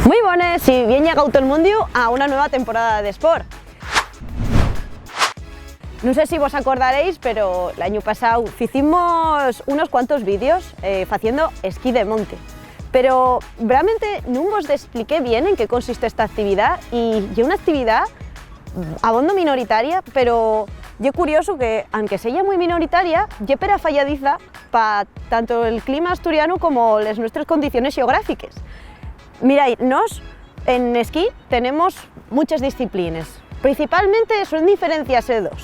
Muy buenas y bien llegado todo el mundo a una nueva temporada de Sport. No sé si vos acordaréis, pero el año pasado hicimos unos cuantos vídeos haciendo esquí de monte. Pero realmente no os expliqué bien en qué consiste esta actividad y es una actividad abondo minoritaria, pero es curioso que, aunque sea muy minoritaria, es pera falladiza para tanto el clima asturiano como las nuestras condiciones geográficas. Mirad, nos en esquí tenemos muchas disciplinas, principalmente son diferenciarse dos.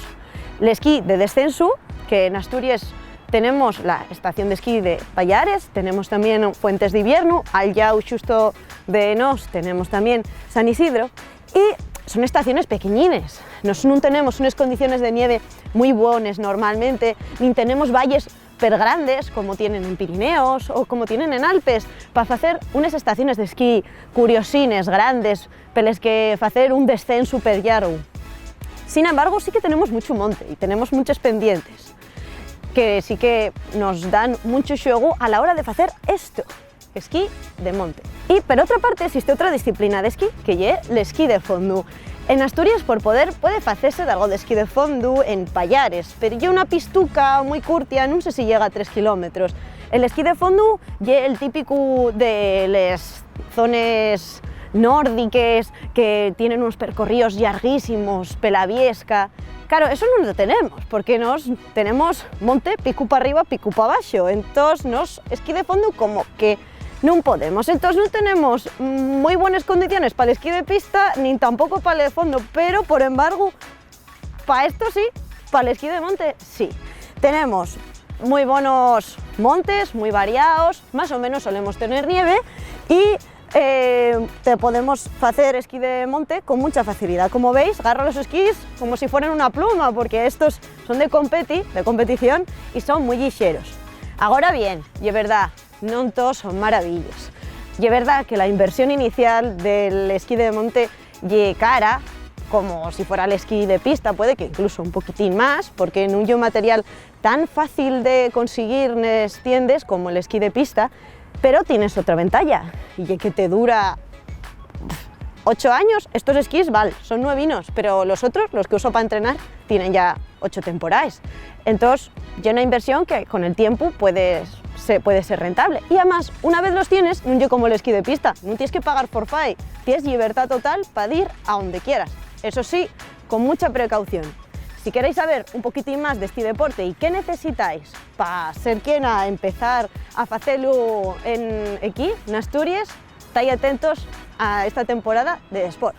El esquí de descenso, que en Asturias tenemos la estación de esquí de Pallares, tenemos también Fuentes de Invierno, al lado justo de nos tenemos también San Isidro, y son estaciones pequeñines, no tenemos unas condiciones de nieve muy buenas normalmente, ni tenemos valles per grandes como tienen en Pirineos o como tienen en Alpes, para hacer unas estaciones de esquí curiosines, grandes, para las que hacer un descenso per llargo. Sin embargo, sí que tenemos mucho monte y tenemos muchas pendientes, que sí que nos dan mucho juego a la hora de hacer esto, esquí de monte. Y por otra parte existe otra disciplina de esquí, que es el esquí de fondo. En Asturias puede hacerse de algo de esquí de fondo en Pallares, pero es una pistuca muy curtia, no sé si llega a 3 kilómetros. El esquí de fondo es el típico de las zonas nórdicas que tienen unos percorridos larguísimos, pelaviesca. Claro, eso no lo tenemos, porque nos tenemos monte pico para arriba, pico para abajo. Entonces, nos esquí de fondo como que no podemos. Entonces, no tenemos muy buenas condiciones para el esquí de pista, ni tampoco para el de fondo, pero, por embargo, para esto sí, para el esquí de monte sí. Tenemos muy buenos montes, muy variados, más o menos solemos tener nieve y te podemos hacer esquí de monte con mucha facilidad. Como veis, agarro los esquís como si fueran una pluma, porque estos son de competición y son muy ligeros. Ahora bien, y es verdad, no todos son maravillas. Y es verdad que la inversión inicial del esquí de monte es cara, como si fuera el esquí de pista, puede que incluso un poquitín más, porque no es un material tan fácil de conseguir en las tiendas como el esquí de pista. Pero tienes otra ventaja, y es que te dura 8 años. Estos esquís, vale, son nuevinos, pero los otros, los que uso para entrenar, tienen ya 8 temporadas. Entonces, ya una inversión que con el tiempo puede ser rentable. Y además, una vez los tienes, no es como el esquí de pista, no tienes que pagar forfait, tienes libertad total para ir a donde quieras. Eso sí, con mucha precaución. Si queréis saber un poquitín más de este deporte y qué necesitáis para ser quien a empezar a hacerlo aquí, en Asturias, estáis atentos a esta temporada de Sport.